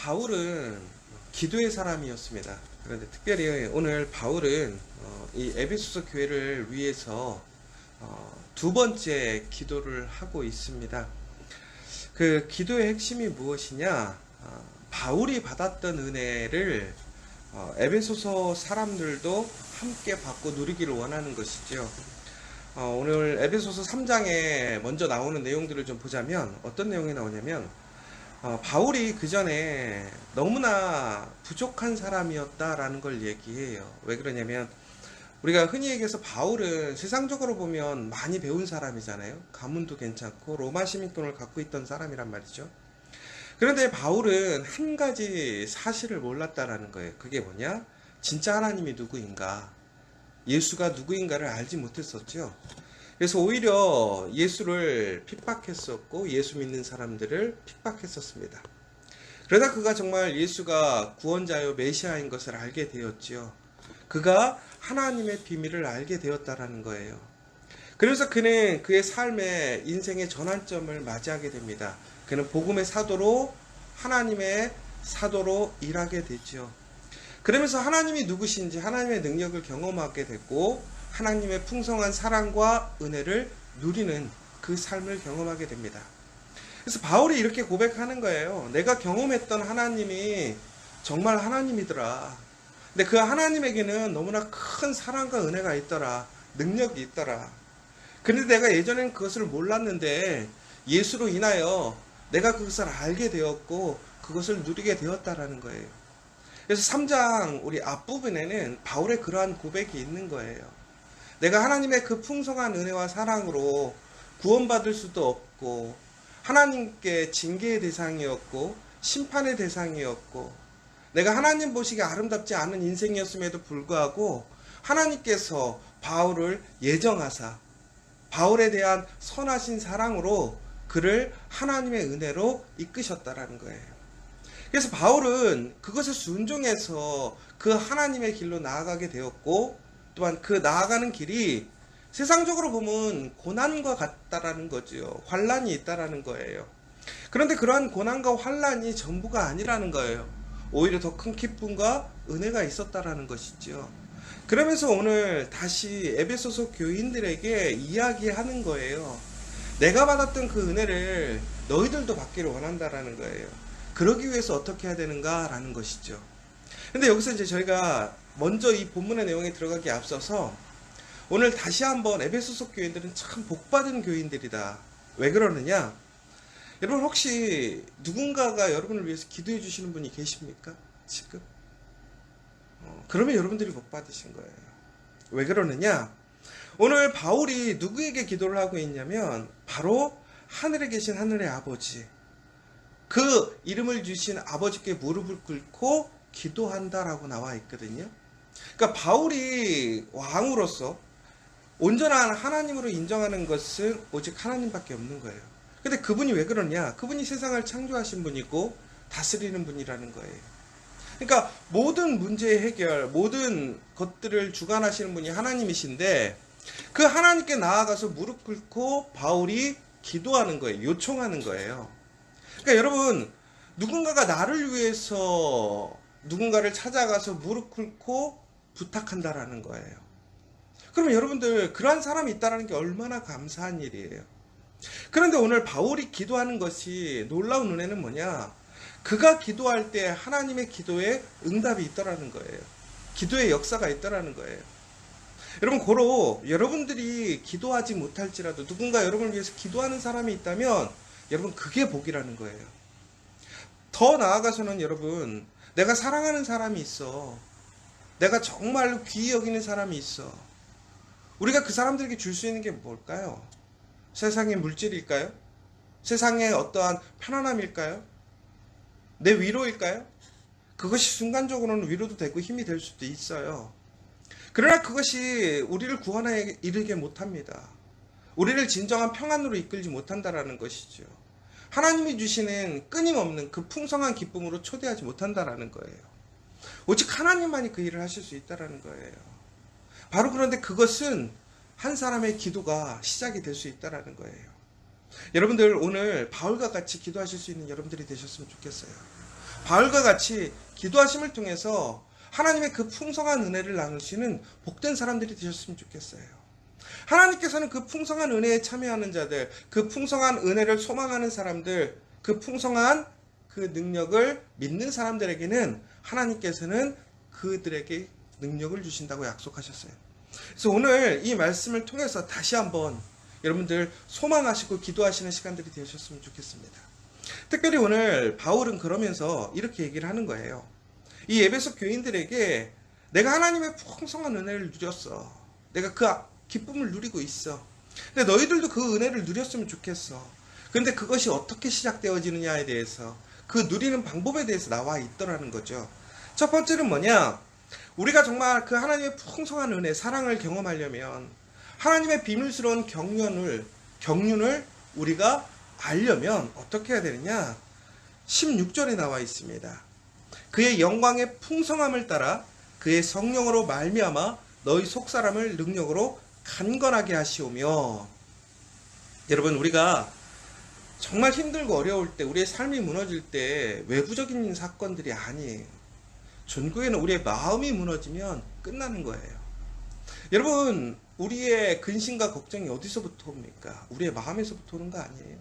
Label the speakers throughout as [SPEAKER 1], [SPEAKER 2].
[SPEAKER 1] 바울은 기도의 사람이었습니다. 그런데 특별히 오늘 바울은 이 에베소서 교회를 위해서 두 번째 기도를 하고 있습니다. 그 기도의 핵심이 무엇이냐? 바울이 받았던 은혜를 에베소서 사람들도 함께 받고 누리기를 원하는 것이죠. 오늘 에베소서 3장에 먼저 나오는 내용들을 좀 보자면 어떤 내용이 나오냐면 바울이 그 전에 너무나 부족한 사람이었다라는 걸 얘기해요. 왜 그러냐면 우리가 흔히 얘기해서 바울은 세상적으로 보면 많이 배운 사람이잖아요. 가문도 괜찮고 로마 시민권을 갖고 있던 사람이란 말이죠. 그런데 바울은 한 가지 사실을 몰랐다라는 거예요. 그게 뭐냐? 진짜 하나님이 누구인가? 예수가 누구인가를 알지 못했었죠. 그래서 오히려 예수를 핍박했었고 예수 믿는 사람들을 핍박했었습니다. 그러다 그가 정말 예수가 구원자요 메시아인 것을 알게 되었지요. 그가 하나님의 비밀을 알게 되었다라는 거예요. 그래서 그는 그의 삶의 인생의 전환점을 맞이하게 됩니다. 그는 복음의 사도로 하나님의 사도로 일하게 되죠. 그러면서 하나님이 누구신지 하나님의 능력을 경험하게 되고 하나님의 풍성한 사랑과 은혜를 누리는 그 삶을 경험하게 됩니다. 그래서 바울이 이렇게 고백하는 거예요. 내가 경험했던 하나님이 정말 하나님이더라. 근데 그 하나님에게는 너무나 큰 사랑과 은혜가 있더라. 능력이 있더라. 그런데 내가 예전엔 그것을 몰랐는데 예수로 인하여 내가 그것을 알게 되었고 그것을 누리게 되었다라는 거예요. 그래서 3장 우리 앞부분에는 바울의 그러한 고백이 있는 거예요. 내가 하나님의 그 풍성한 은혜와 사랑으로 구원받을 수도 없고 하나님께 징계의 대상이었고 심판의 대상이었고 내가 하나님 보시기에 아름답지 않은 인생이었음에도 불구하고 하나님께서 바울을 예정하사 바울에 대한 선하신 사랑으로 그를 하나님의 은혜로 이끄셨다라는 거예요. 그래서 바울은 그것에 순종해서 그 하나님의 길로 나아가게 되었고 또한 그 나아가는 길이 세상적으로 보면 고난과 같다라는 거죠. 환난이 있다라는 거예요. 그런데 그러한 고난과 환난이 전부가 아니라는 거예요. 오히려 더 큰 기쁨과 은혜가 있었다라는 것이죠. 그러면서 오늘 다시 에베소서 교인들에게 이야기하는 거예요. 내가 받았던 그 은혜를 너희들도 받기를 원한다라는 거예요. 그러기 위해서 어떻게 해야 되는가라는 것이죠. 근데 여기서 이제 저희가 먼저 이 본문의 내용에 들어가기 앞서서 오늘 다시 한번 에베소서 교인들은 참 복받은 교인들이다. 왜 그러느냐? 여러분 혹시 누군가가 여러분을 위해서 기도해 주시는 분이 계십니까? 지금? 그러면 여러분들이 복받으신 거예요. 왜 그러느냐? 오늘 바울이 누구에게 기도를 하고 있냐면 바로 하늘에 계신 하늘의 아버지, 그 이름을 주신 아버지께 무릎을 꿇고 기도한다라고 나와 있거든요. 그러니까 바울이 왕으로서 온전한 하나님으로 인정하는 것은 오직 하나님밖에 없는 거예요. 근데 그분이 왜 그러냐? 그분이 세상을 창조하신 분이고 다스리는 분이라는 거예요. 그러니까 모든 문제의 해결, 모든 것들을 주관하시는 분이 하나님이신데 그 하나님께 나아가서 무릎 꿇고 바울이 기도하는 거예요. 요청하는 거예요. 그러니까 여러분, 누군가가 나를 위해서 누군가를 찾아가서 무릎 꿇고 부탁한다라는 거예요. 그러면 여러분들 그러한 사람이 있다는 게 얼마나 감사한 일이에요. 그런데 오늘 바울이 기도하는 것이 놀라운 은혜는 뭐냐? 그가 기도할 때 하나님의 기도에 응답이 있더라는 거예요. 기도의 역사가 있더라는 거예요. 여러분 고로 여러분들이 기도하지 못할지라도 누군가 여러분을 위해서 기도하는 사람이 있다면 여러분 그게 복이라는 거예요. 더 나아가서는 여러분 내가 사랑하는 사람이 있어. 내가 정말로 귀히 여기는 사람이 있어. 우리가 그 사람들에게 줄 수 있는 게 뭘까요? 세상의 물질일까요? 세상의 어떠한 편안함일까요? 내 위로일까요? 그것이 순간적으로는 위로도 되고 힘이 될 수도 있어요. 그러나 그것이 우리를 구원에 이르게 못합니다. 우리를 진정한 평안으로 이끌지 못한다라는 것이죠. 하나님이 주시는 끊임없는 그 풍성한 기쁨으로 초대하지 못한다라는 거예요. 오직 하나님만이 그 일을 하실 수 있다라는 거예요. 바로 그런데 그것은 한 사람의 기도가 시작이 될 수 있다라는 거예요. 여러분들 오늘 바울과 같이 기도하실 수 있는 여러분들이 되셨으면 좋겠어요. 바울과 같이 기도하심을 통해서 하나님의 그 풍성한 은혜를 나누시는 복된 사람들이 되셨으면 좋겠어요. 하나님께서는 그 풍성한 은혜에 참여하는 자들, 그 풍성한 은혜를 소망하는 사람들, 그 풍성한 그 능력을 믿는 사람들에게는 하나님께서는 그들에게 능력을 주신다고 약속하셨어요. 그래서 오늘 이 말씀을 통해서 다시 한번 여러분들 소망하시고 기도하시는 시간들이 되셨으면 좋겠습니다. 특별히 오늘 바울은 그러면서 이렇게 얘기를 하는 거예요. 이 에베소 교인들에게 내가 하나님의 풍성한 은혜를 누렸어. 내가 그 기쁨을 누리고 있어. 근데 너희들도 그 은혜를 누렸으면 좋겠어. 그런데 그것이 어떻게 시작되어지느냐에 대해서, 그 누리는 방법에 대해서 나와 있더라는 거죠. 첫 번째는 뭐냐? 우리가 정말 그 하나님의 풍성한 은혜, 사랑을 경험하려면 하나님의 비밀스러운 경륜을 우리가 알려면 어떻게 해야 되느냐? 16절에 나와 있습니다. 그의 영광의 풍성함을 따라 그의 성령으로 말미암아 너희 속사람을 능력으로 강건하게 하시오며. 여러분, 우리가 정말 힘들고 어려울 때, 우리의 삶이 무너질 때 외부적인 사건들이 아니에요. 전국에는 우리의 마음이 무너지면 끝나는 거예요. 여러분, 우리의 근심과 걱정이 어디서부터 옵니까? 우리의 마음에서부터 오는 거 아니에요?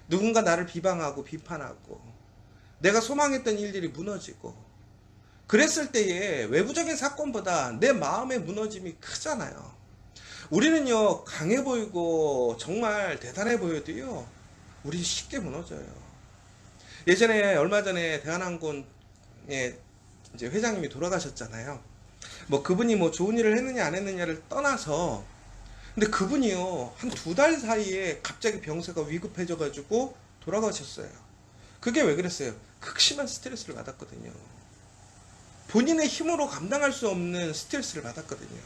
[SPEAKER 1] 누군가 나를 비방하고 비판하고 내가 소망했던 일들이 무너지고 그랬을 때에 외부적인 사건보다 내 마음의 무너짐이 크잖아요. 우리는요, 강해 보이고 정말 대단해 보여도요, 우리 쉽게 무너져요. 예전에 얼마 전에 대한항공의 이제 회장님이 돌아가셨잖아요. 뭐 그분이 뭐 좋은 일을 했느냐 안 했느냐를 떠나서, 근데 그분이요, 한 2달 사이에 갑자기 병세가 위급해져 가지고 돌아가셨어요. 그게 왜 그랬어요? 극심한 스트레스를 받았거든요. 본인의 힘으로 감당할 수 없는 스트레스를 받았거든요.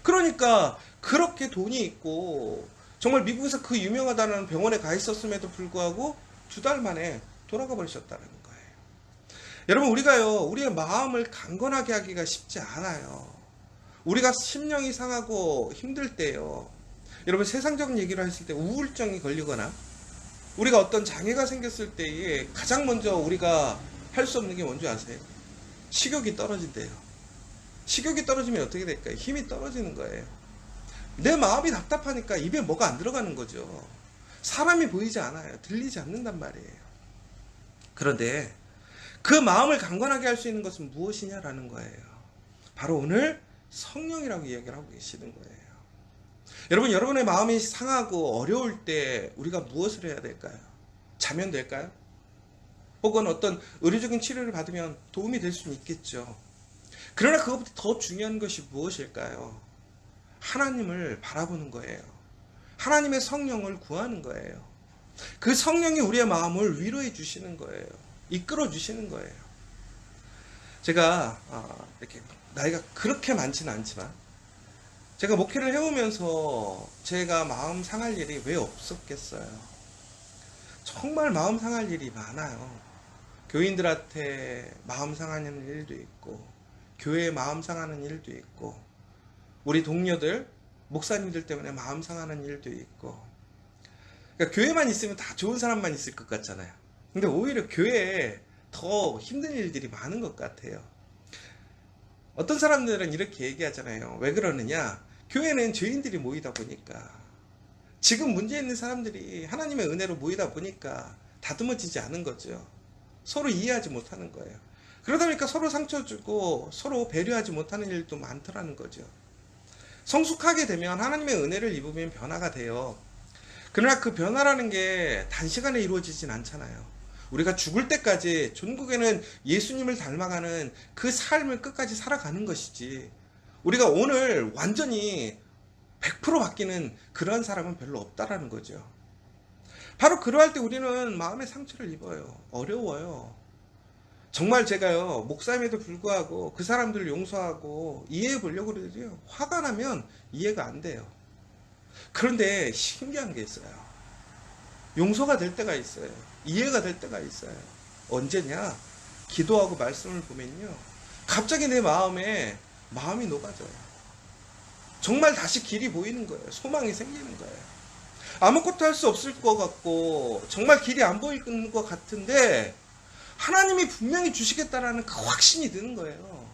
[SPEAKER 1] 그러니까 그렇게 돈이 있고 정말 미국에서 그 유명하다는 병원에 가 있었음에도 불구하고 2달 만에 돌아가 버리셨다는 거예요. 여러분, 우리가요, 우리의 마음을 강건하게 하기가 쉽지 않아요. 우리가 심령이 상하고 힘들 때요, 여러분, 세상적인 얘기를 했을 때 우울증이 걸리거나 우리가 어떤 장애가 생겼을 때에 가장 먼저 우리가 할 수 없는 게 뭔지 아세요? 식욕이 떨어진대요. 식욕이 떨어지면 어떻게 될까요? 힘이 떨어지는 거예요. 내 마음이 답답하니까 입에 뭐가 안 들어가는 거죠. 사람이 보이지 않아요. 들리지 않는단 말이에요. 그런데 그 마음을 강건하게 할 수 있는 것은 무엇이냐라는 거예요. 바로 오늘 성령이라고 이야기를 하고 계시는 거예요. 여러분, 여러분의 마음이 상하고 어려울 때 우리가 무엇을 해야 될까요? 자면 될까요? 혹은 어떤 의료적인 치료를 받으면 도움이 될 수는 있겠죠. 그러나 그것보다 더 중요한 것이 무엇일까요? 하나님을 바라보는 거예요. 하나님의 성령을 구하는 거예요. 그 성령이 우리의 마음을 위로해 주시는 거예요. 이끌어 주시는 거예요. 제가 이렇게 나이가 그렇게 많지는 않지만 제가 목회를 해오면서 제가 마음 상할 일이 왜 없었겠어요. 정말 마음 상할 일이 많아요. 교인들한테 마음 상하는 일도 있고, 교회에 마음 상하는 일도 있고, 우리 동료들, 목사님들 때문에 마음 상하는 일도 있고. 그러니까 교회만 있으면 다 좋은 사람만 있을 것 같잖아요. 근데 오히려 교회에 더 힘든 일들이 많은 것 같아요. 어떤 사람들은 이렇게 얘기하잖아요. 왜 그러느냐? 교회는 죄인들이 모이다 보니까, 지금 문제 있는 사람들이 하나님의 은혜로 모이다 보니까 다듬어지지 않은 거죠. 서로 이해하지 못하는 거예요. 그러다 보니까 서로 상처 주고 서로 배려하지 못하는 일도 많더라는 거죠. 성숙하게 되면 하나님의 은혜를 입으면 변화가 돼요. 그러나 그 변화라는 게 단시간에 이루어지진 않잖아요. 우리가 죽을 때까지 전국에는 예수님을 닮아가는 그 삶을 끝까지 살아가는 것이지, 우리가 오늘 완전히 100% 바뀌는 그런 사람은 별로 없다라는 거죠. 바로 그러할 때 우리는 마음의 상처를 입어요. 어려워요. 정말 제가요, 목사임에도 불구하고 그 사람들을 용서하고 이해해 보려고 그러죠. 화가 나면 이해가 안 돼요. 그런데 신기한 게 있어요. 용서가 될 때가 있어요. 이해가 될 때가 있어요. 언제냐? 기도하고 말씀을 보면요, 갑자기 내 마음이 녹아져요. 정말 다시 길이 보이는 거예요. 소망이 생기는 거예요. 아무것도 할 수 없을 것 같고 정말 길이 안 보이는 것 같은데 하나님이 분명히 주시겠다라는 그 확신이 드는 거예요.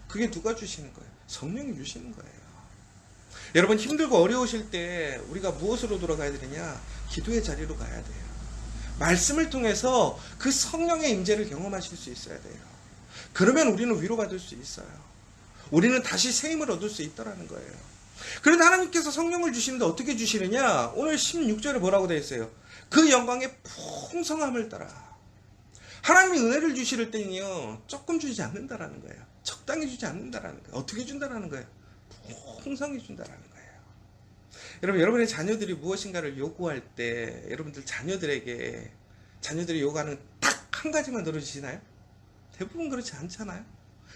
[SPEAKER 1] 그게 누가 주시는 거예요? 성령이 주시는 거예요. 여러분, 힘들고 어려우실 때 우리가 무엇으로 돌아가야 되느냐? 기도의 자리로 가야 돼요. 말씀을 통해서 그 성령의 임재를 경험하실 수 있어야 돼요. 그러면 우리는 위로받을 수 있어요. 우리는 다시 새 힘을 얻을 수 있다는 거예요. 그런데 하나님께서 성령을 주시는데 어떻게 주시느냐? 오늘 16절에 뭐라고 되어 있어요? 그 영광의 풍성함을 따라. 하나님이 은혜를 주실 때는요, 조금 주지 않는다라는 거예요. 적당히 주지 않는다라는 거예요. 어떻게 준다라는 거예요? 풍성히 준다라는 거예요. 여러분, 여러분의 자녀들이 무엇인가를 요구할 때 여러분들 자녀들이 요구하는 딱 한 가지만 들어주시나요? 대부분 그렇지 않잖아요.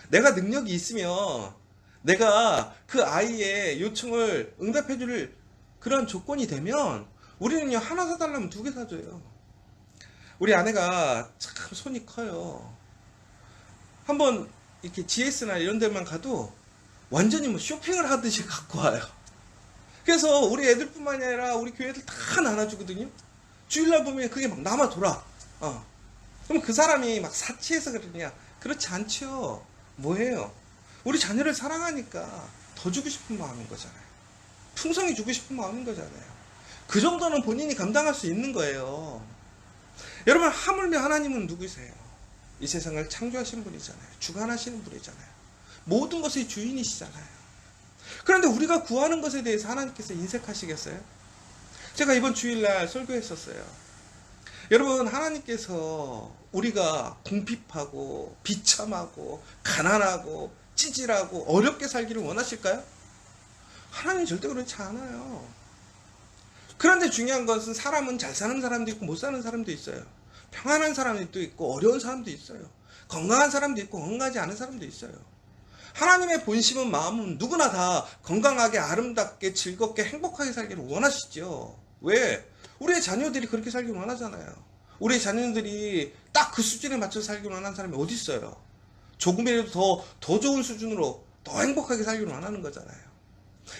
[SPEAKER 1] 내가 능력이 있으면 내가 그 아이의 요청을 응답해 줄 그런 조건이 되면 우리는요, 하나 사달라면 2개 사줘요. 우리 아내가 참 손이 커요. 한번 이렇게 GS나 이런 데만 가도 완전히 뭐 쇼핑을 하듯이 갖고 와요. 그래서 우리 애들뿐만이 아니라 우리 교회들 다 나눠주거든요. 주일날 보면 그게 막 남아 돌아. 그럼 그 사람이 막 사치해서 그러냐? 그렇지 않죠. 뭐예요? 우리 자녀를 사랑하니까 더 주고 싶은 마음인 거잖아요. 풍성히 주고 싶은 마음인 거잖아요. 그 정도는 본인이 감당할 수 있는 거예요. 여러분, 하물며 하나님은 누구세요? 이 세상을 창조하신 분이잖아요. 주관하시는 분이잖아요. 모든 것의 주인이시잖아요. 그런데 우리가 구하는 것에 대해서 하나님께서 인색하시겠어요? 제가 이번 주일날 설교했었어요. 여러분, 하나님께서 우리가 궁핍하고 비참하고 가난하고 찌질하고 어렵게 살기를 원하실까요? 하나님 절대 그렇지 않아요. 그런데 중요한 것은 사람은 잘 사는 사람도 있고 못 사는 사람도 있어요. 평안한 사람도 있고 어려운 사람도 있어요. 건강한 사람도 있고 건강하지 않은 사람도 있어요. 하나님의 본심은, 마음은 누구나 다 건강하게 아름답게 즐겁게 행복하게 살기를 원하시죠. 왜? 우리의 자녀들이 그렇게 살기를 원하잖아요. 우리의 자녀들이 딱 그 수준에 맞춰 살기를 원하는 사람이 어디 있어요? 조금이라도 더 좋은 수준으로 더 행복하게 살기를 원하는 거잖아요.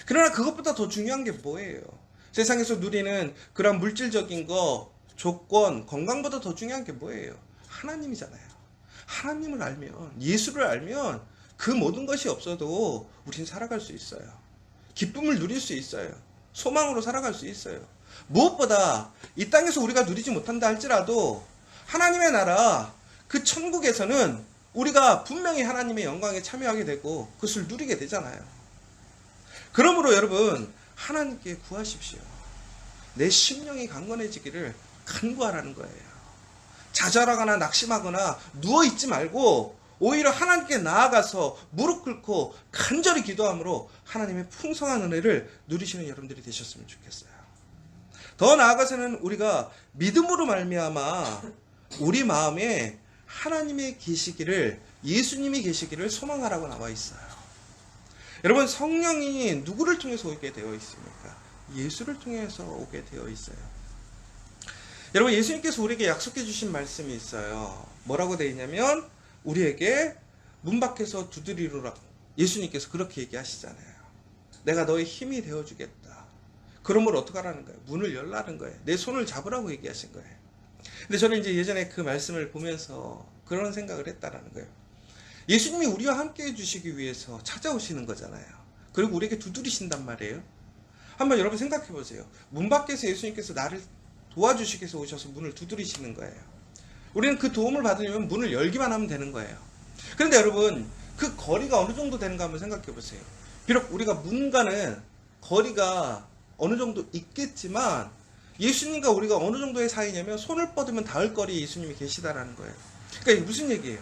[SPEAKER 1] 그러나 그것보다 더 중요한 게 뭐예요? 세상에서 누리는 그런 물질적인 거, 조건, 건강보다 더 중요한 게 뭐예요? 하나님이잖아요. 하나님을 알면, 예수를 알면 그 모든 것이 없어도 우리는 살아갈 수 있어요. 기쁨을 누릴 수 있어요. 소망으로 살아갈 수 있어요. 무엇보다 이 땅에서 우리가 누리지 못한다 할지라도 하나님의 나라, 그 천국에서는 우리가 분명히 하나님의 영광에 참여하게 되고 그것을 누리게 되잖아요. 그러므로 여러분, 하나님께 구하십시오. 내 심령이 강건해지기를 간구하라는 거예요. 좌절하거나 낙심하거나 누워있지 말고 오히려 하나님께 나아가서 무릎 꿇고 간절히 기도함으로 하나님의 풍성한 은혜를 누리시는 여러분들이 되셨으면 좋겠어요. 더 나아가서는 우리가 믿음으로 말미암아 우리 마음에 하나님의 계시기를, 예수님이 계시기를 소망하라고 나와 있어요. 여러분, 성령이 누구를 통해서 오게 되어 있습니까? 예수를 통해서 오게 되어 있어요. 여러분, 예수님께서 우리에게 약속해 주신 말씀이 있어요. 뭐라고 되어 있냐면 우리에게 문 밖에서 두드리노라. 예수님께서 그렇게 얘기하시잖아요. 내가 너의 힘이 되어주겠다. 그러므로 어떻게 하라는 거예요? 문을 열라는 거예요. 내 손을 잡으라고 얘기하신 거예요. 근데 저는 이제 예전에 그 말씀을 보면서 그런 생각을 했다라는 거예요. 예수님이 우리와 함께 해주시기 위해서 찾아오시는 거잖아요. 그리고 우리에게 두드리신단 말이에요. 한번 여러분 생각해 보세요. 문 밖에서 예수님께서 나를 도와주시기 위해서 오셔서 문을 두드리시는 거예요. 우리는 그 도움을 받으려면 문을 열기만 하면 되는 거예요. 그런데 여러분, 그 거리가 어느 정도 되는가 한번 생각해 보세요. 비록 우리가 문과는 거리가 어느 정도 있겠지만 예수님과 우리가 어느 정도의 사이냐면 손을 뻗으면 닿을 거리에 예수님이 계시다라는 거예요. 그러니까 이게 무슨 얘기예요?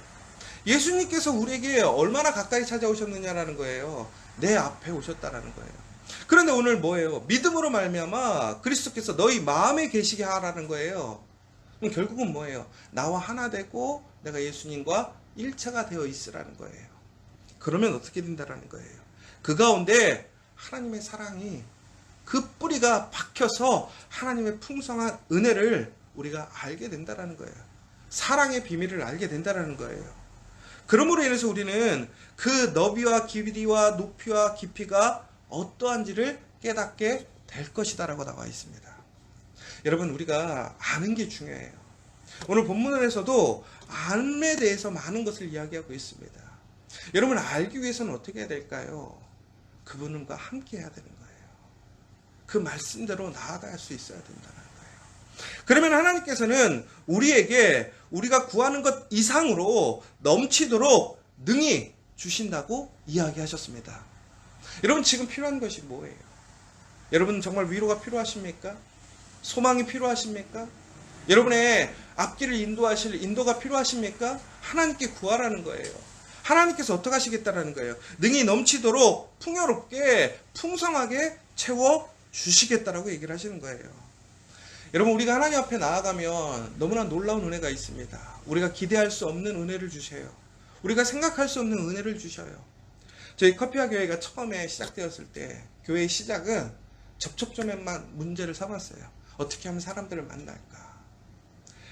[SPEAKER 1] 예수님께서 우리에게 얼마나 가까이 찾아오셨느냐라는 거예요. 내 앞에 오셨다라는 거예요. 그런데 오늘 뭐예요? 믿음으로 말미암아 그리스도께서 너희 마음에 계시게 하라는 거예요. 그럼 결국은 뭐예요? 나와 하나 되고 내가 예수님과 일체가 되어 있으라는 거예요. 그러면 어떻게 된다라는 거예요? 그 가운데 하나님의 사랑이, 그 뿌리가 박혀서 하나님의 풍성한 은혜를 우리가 알게 된다라는 거예요. 사랑의 비밀을 알게 된다라는 거예요. 그러므로 인해서 우리는 그 너비와 길이와 높이와 깊이가 어떠한지를 깨닫게 될 것이다라고 나와 있습니다. 여러분, 우리가 아는 게 중요해요. 오늘 본문에서도 암에 대해서 많은 것을 이야기하고 있습니다. 여러분, 알기 위해서는 어떻게 해야 될까요? 그분과 함께 해야 되는 거예요. 그 말씀대로 나아갈 수 있어야 된다는 거예요. 그러면 하나님께서는 우리에게 우리가 구하는 것 이상으로 넘치도록 능히 주신다고 이야기하셨습니다. 여러분, 지금 필요한 것이 뭐예요? 여러분, 정말 위로가 필요하십니까? 소망이 필요하십니까? 여러분의 앞길을 인도하실 인도가 필요하십니까? 하나님께 구하라는 거예요. 하나님께서 어떻게 하시겠다라는 거예요. 능히 넘치도록 풍요롭게 풍성하게 채워 주시겠다라고 얘기를 하시는 거예요. 여러분, 우리가 하나님 앞에 나아가면 너무나 놀라운 은혜가 있습니다. 우리가 기대할 수 없는 은혜를 주셔요. 우리가 생각할 수 없는 은혜를 주셔요. 저희 커피와 교회가 처음에 시작되었을 때 교회의 시작은 접촉점에만 문제를 삼았어요. 어떻게 하면 사람들을 만날까?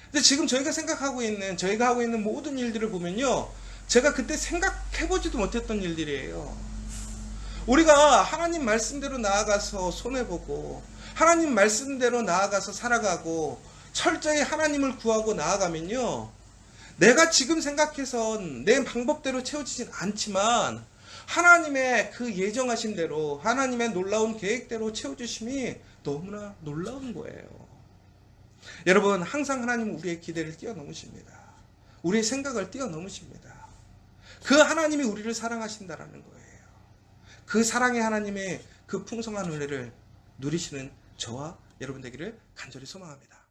[SPEAKER 1] 근데 지금 저희가 하고 있는 모든 일들을 보면요, 제가 그때 생각해보지도 못했던 일들이에요. 우리가 하나님 말씀대로 나아가서 손해보고, 하나님 말씀대로 나아가서 살아가고, 철저히 하나님을 구하고 나아가면요, 내가 지금 생각해선 내 방법대로 채워지진 않지만 하나님의 그 예정하신 대로, 하나님의 놀라운 계획대로 채워주심이 너무나 놀라운 거예요. 여러분, 항상 하나님은 우리의 기대를 뛰어넘으십니다. 우리의 생각을 뛰어넘으십니다. 그 하나님이 우리를 사랑하신다라는 거예요. 그 사랑의 하나님의 그 풍성한 은혜를 누리시는 저와 여러분 되기를 간절히 소망합니다.